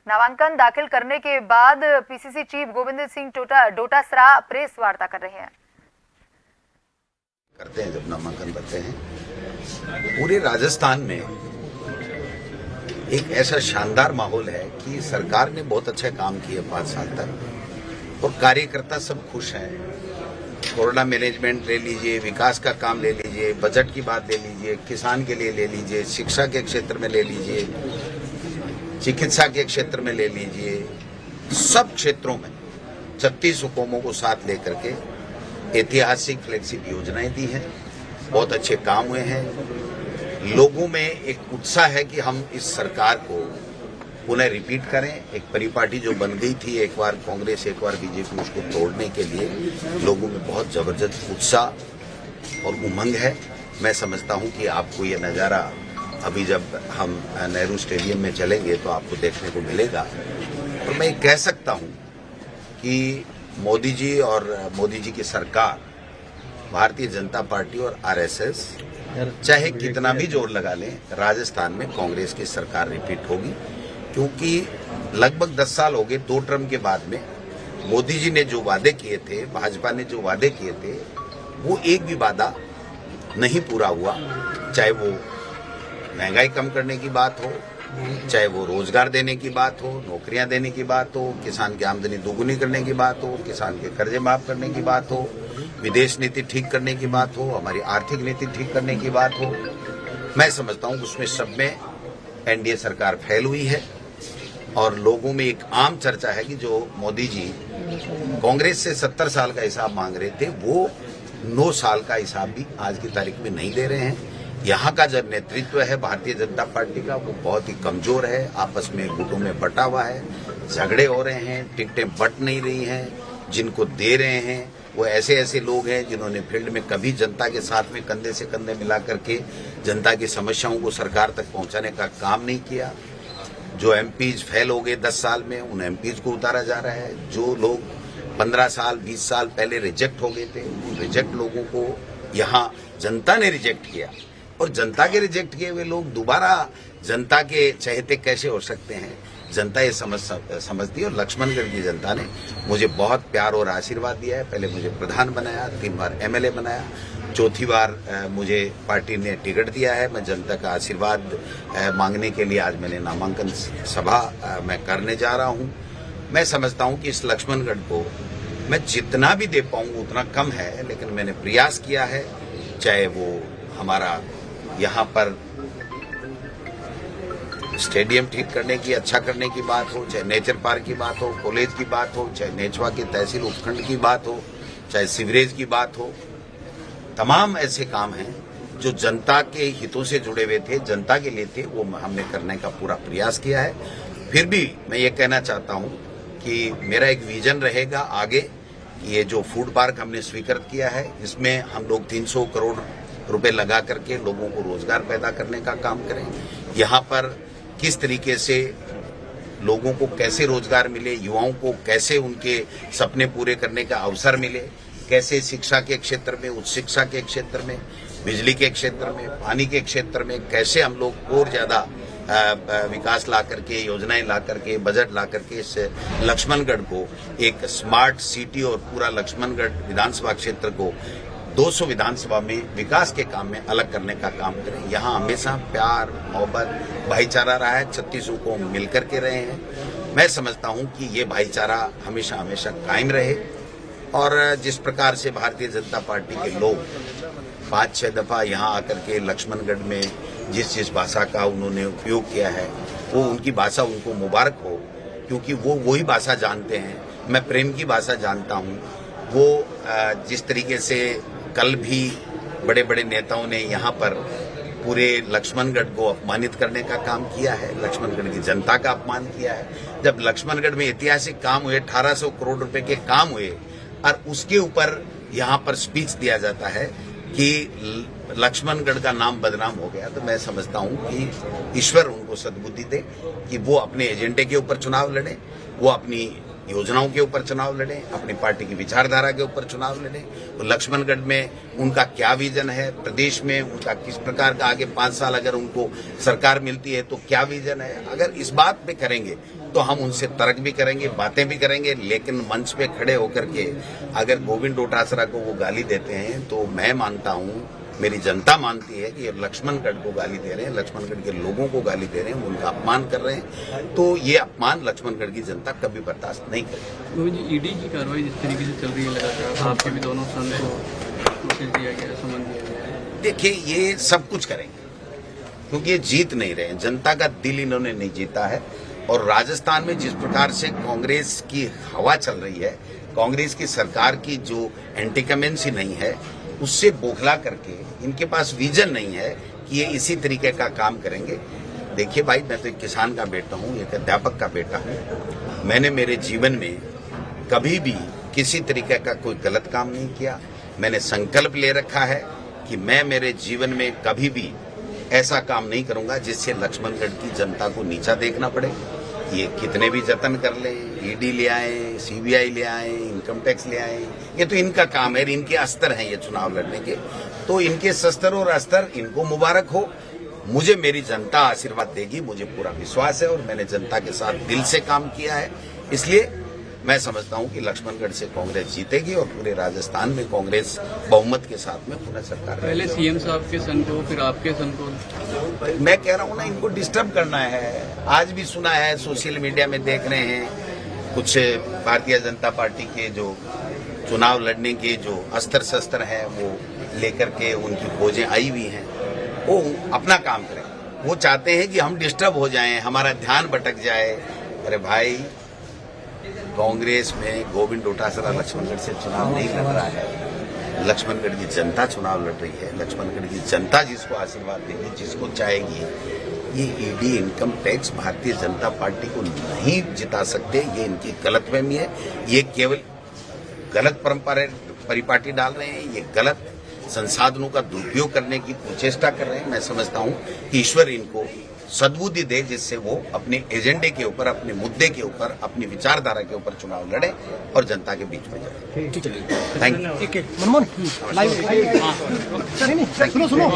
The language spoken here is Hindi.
नामांकन दाखिल करने के बाद PCC chief Govind Singh Dotasra press वार्ता कर रहे हैं। करते हैं जब नामांकन भरते हैं, पूरे राजस्थान में एक ऐसा शानदार माहौल है कि सरकार ने बहुत अच्छे काम किए 5 साल तक और कार्यकर्ता सब खुश हैं। कोरोना मैनेजमेंट ले लीजिए, विकास का काम ले लीजिए, बजट की बात ले लीजिए, किसान के लिए ले लीजिए, शिक्षा के क्षेत्र में ले लीजिए, चिकित्सा के क्षेत्र में ले लीजिए, सब क्षेत्रों में 36 हुकूमों को साथ लेकर के ऐतिहासिक फ्लैगशिप योजनाएं दी हैं। बहुत अच्छे काम हुए हैं। लोगों में एक उत्साह है कि हम इस सरकार को पुनः रिपीट करें। एक परिपाटी जो बन गई थी, एक बार कांग्रेस एक बार बीजेपी, उसको तोड़ने के लिए लोगों में बहुत जबरदस्त उत्साह और उमंग है। मैं समझता हूं कि आपको ये नज़ारा अभी जब हम नेहरू स्टेडियम में चलेंगे तो आपको देखने को मिलेगा। और मैं कह सकता हूं कि मोदी जी और मोदी जी की सरकार, भारतीय जनता पार्टी और आरएसएस चाहे कितना भी जोर लगा लें, राजस्थान में कांग्रेस की सरकार रिपीट होगी। क्योंकि लगभग 10 साल हो गए 2 टर्म के बाद में मोदी जी ने जो वादे किए थे, भाजपा ने जो वादे किए थे, वो एक भी वादा नहीं पूरा हुआ। चाहे वो महंगाई कम करने की बात हो, चाहे वो रोजगार देने की बात हो, नौकरियां देने की बात हो, किसान की आमदनी दोगुनी करने की बात हो, किसान के कर्जे माफ करने की बात हो, विदेश नीति ठीक करने की बात हो, हमारी आर्थिक नीति ठीक करने की बात हो। मैं समझता हूं उसमें सब में एनडीए सरकार फेल हुई है। और लोगों में एक आम चर्चा है कि जो मोदी जी कांग्रेस से 70 साल का हिसाब मांग रहे थे, वो 9 साल का हिसाब भी आज की तारीख में नहीं दे रहे हैं। यहाँ का जो नेतृत्व है भारतीय जनता पार्टी का, वो बहुत ही कमजोर है, आपस में गुटों में बटा हुआ है, झगड़े हो रहे हैं, टिकटें बट नहीं रही हैं। जिनको दे रहे हैं वो ऐसे ऐसे लोग हैं जिन्होंने फील्ड में कभी जनता के साथ में कंधे से कंधे मिला करके जनता की समस्याओं को सरकार तक पहुंचाने का काम नहीं किया। जो एमपीज फेल हो गए 10 साल में, उन एमपीज को उतारा जा रहा है। जो लोग 15 साल 20 साल पहले रिजेक्ट हो गए थे, उन रिजेक्ट लोगों को यहाँ जनता ने रिजेक्ट किया। और जनता के रिजेक्ट किए हुए लोग दोबारा जनता के चहेते कैसे हो सकते हैं? जनता ये समझती है। और लक्ष्मणगढ़ की जनता ने मुझे बहुत प्यार और आशीर्वाद दिया है। पहले मुझे प्रधान बनाया, 3 बार एमएलए बनाया, 4थी बार मुझे पार्टी ने टिकट दिया है। मैं जनता का आशीर्वाद मांगने के लिए आज मैंने नामांकन सभा मैं करने जा रहा हूं। मैं समझता हूं कि इस लक्ष्मणगढ़ को मैं जितना भी दे पाऊं उतना कम है, लेकिन मैंने प्रयास किया है। चाहे वो हमारा यहाँ पर स्टेडियम ठीक करने की, अच्छा करने की बात हो, चाहे नेचर पार्क की बात हो, कॉलेज की बात हो, चाहे नेचवा के तहसील उपखंड की बात हो, चाहे सीवरेज की बात हो, तमाम ऐसे काम हैं जो जनता के हितों से जुड़े हुए थे, जनता के लिए थे, वो हमने करने का पूरा प्रयास किया है। फिर भी मैं ये कहना चाहता हूँ कि मेरा एक विजन रहेगा आगे। ये जो फूड पार्क हमने स्वीकृत किया है, इसमें हम लोग 300 करोड़ रुपए लगा करके लोगों को रोजगार पैदा करने का काम करें। यहाँ पर किस तरीके से लोगों को कैसे रोजगार मिले, युवाओं को कैसे उनके सपने पूरे करने का अवसर मिले, कैसे शिक्षा के क्षेत्र में, उच्च शिक्षा के क्षेत्र में, बिजली के क्षेत्र में, पानी के क्षेत्र में कैसे हम लोग और ज्यादा विकास ला करके, योजनाएं ला करके, बजट ला करके इस लक्ष्मणगढ़ को एक स्मार्ट सिटी और पूरा लक्ष्मणगढ़ विधानसभा क्षेत्र को 200 विधानसभा में विकास के काम में अलग करने का काम करें। यहाँ हमेशा प्यार, मोहब्बत, भाईचारा रहा है, 36 को मिलकर के रहे हैं। मैं समझता हूँ कि ये भाईचारा हमेशा हमेशा कायम रहे। और जिस प्रकार से भारतीय जनता पार्टी के लोग 5-6 दफा यहाँ आकर के लक्ष्मणगढ़ में जिस भाषा का उन्होंने उपयोग किया है, वो उनकी भाषा उनको मुबारक हो, क्योंकि वो वही भाषा जानते हैं। मैं प्रेम की भाषा जानता हूँ। वो जिस तरीके से कल भी बड़े बड़े नेताओं ने यहाँ पर पूरे लक्ष्मणगढ़ को अपमानित करने का काम किया है, लक्ष्मणगढ़ की जनता का अपमान किया है। जब लक्ष्मणगढ़ में ऐतिहासिक काम हुए, 1800 करोड़ रुपए के काम हुए, और उसके ऊपर यहाँ पर स्पीच दिया जाता है कि लक्ष्मणगढ़ का नाम बदनाम हो गया, तो मैं समझता हूँ कि ईश्वर उनको सद्बुद्धि दे कि वो अपने एजेंडे के ऊपर चुनाव लड़े, वो अपनी योजनाओं के ऊपर चुनाव लड़ें, अपनी पार्टी की विचारधारा के ऊपर चुनाव लड़ें। तो लक्ष्मणगढ़ में उनका क्या विजन है, प्रदेश में उनका किस प्रकार का आगे 5 साल अगर उनको सरकार मिलती है तो क्या विजन है, अगर इस बात पे करेंगे तो हम उनसे तर्क भी करेंगे, बातें भी करेंगे। लेकिन मंच पे खड़े होकर के अगर गोविंद डोटासरा को वो गाली देते हैं तो मैं मानता हूं, मेरी जनता मानती है कि लक्ष्मणगढ़ को गाली दे रहे हैं, लक्ष्मणगढ़ के लोगों को गाली दे रहे हैं, उनका अपमान कर रहे हैं। तो ये अपमान लक्ष्मणगढ़ की जनता कभी बर्दाश्त नहीं करेगी। गोविंद जी, ईडी की कार्रवाई जिस तरीके से चल रही है लगातार, आपके भी दोनों संघ को नोटिस दिया गया, समन दिया गया है। देखिए, ये सब कुछ करेंगे क्योंकि ये जीत नहीं रहे हैं, जनता का दिल इन्होंने नहीं जीता है। और राजस्थान में जिस प्रकार से कांग्रेस की हवा चल रही है, कांग्रेस की सरकार की जो एंटीकमेंसी नहीं है, उससे बौखला करके इनके पास विजन नहीं है कि ये इसी तरीके का काम करेंगे। देखिए भाई, मैं तो एक किसान का बेटा हूँ, एक अध्यापक का बेटा हूँ। मैंने मेरे जीवन में कभी भी किसी तरीके का कोई गलत काम नहीं किया। मैंने संकल्प ले रखा है कि मैं मेरे जीवन में कभी भी ऐसा काम नहीं करूंगा जिससे लक्ष्मणगढ़ की जनता को नीचा देखना पड़े। ये कितने भी जतन कर लें, ईडी ले आए, सीबीआई ले आए, इनकम टैक्स ले आए, ये तो इनका काम है, इनके अस्त्र हैं ये चुनाव लड़ने के। तो इनके शस्त्र और अस्त्र इनको मुबारक हो। मुझे मेरी जनता आशीर्वाद देगी, मुझे पूरा विश्वास है और मैंने जनता के साथ दिल से काम किया है। इसलिए मैं समझता हूं कि लक्ष्मणगढ़ से कांग्रेस जीतेगी और पूरे राजस्थान में कांग्रेस बहुमत के साथ में पुनः सरकार पहले सीएम साहब के संघ को, फिर आपके संघ को। मैं कह रहा हूं ना, इनको डिस्टर्ब करना है। आज भी सुना है, सोशल मीडिया में देख रहे हैं, कुछ भारतीय जनता पार्टी के जो चुनाव लड़ने के जो अस्त्र शस्त्र हैं वो लेकर के उनकी खोजें आई हुई हैं। वो अपना काम करें, वो चाहते हैं कि हम डिस्टर्ब हो जाएं, हमारा ध्यान भटक जाए। अरे भाई, कांग्रेस में गोविंद डोटासरा लक्ष्मणगढ़ से चुनाव नहीं लड़ रहा है, लक्ष्मणगढ़ की जनता चुनाव लड़ रही है। लक्ष्मणगढ़ की जनता जिसको आशीर्वाद देगी, जिसको चाहेगी, ये ED, income tax Bharatiya Janata party को नहीं जिता सकते। ये इनकी गलतफहमी है, ये केवल गलत परिपाटी डाल रहे हैं, ये गलत संसाधनों का दुरुपयोग करने की कुचेष्टा कर रहे हैं। मैं समझता हूं कि ईश्वर इनको सद्बुद्धि दे जिससे वो अपने एजेंडे के ऊपर, अपने मुद्दे के ऊपर, अपनी विचारधारा के ऊपर चुनाव लड़े और जनता के बीच में जाए। Thank you. मनमोहन लाइव सुनो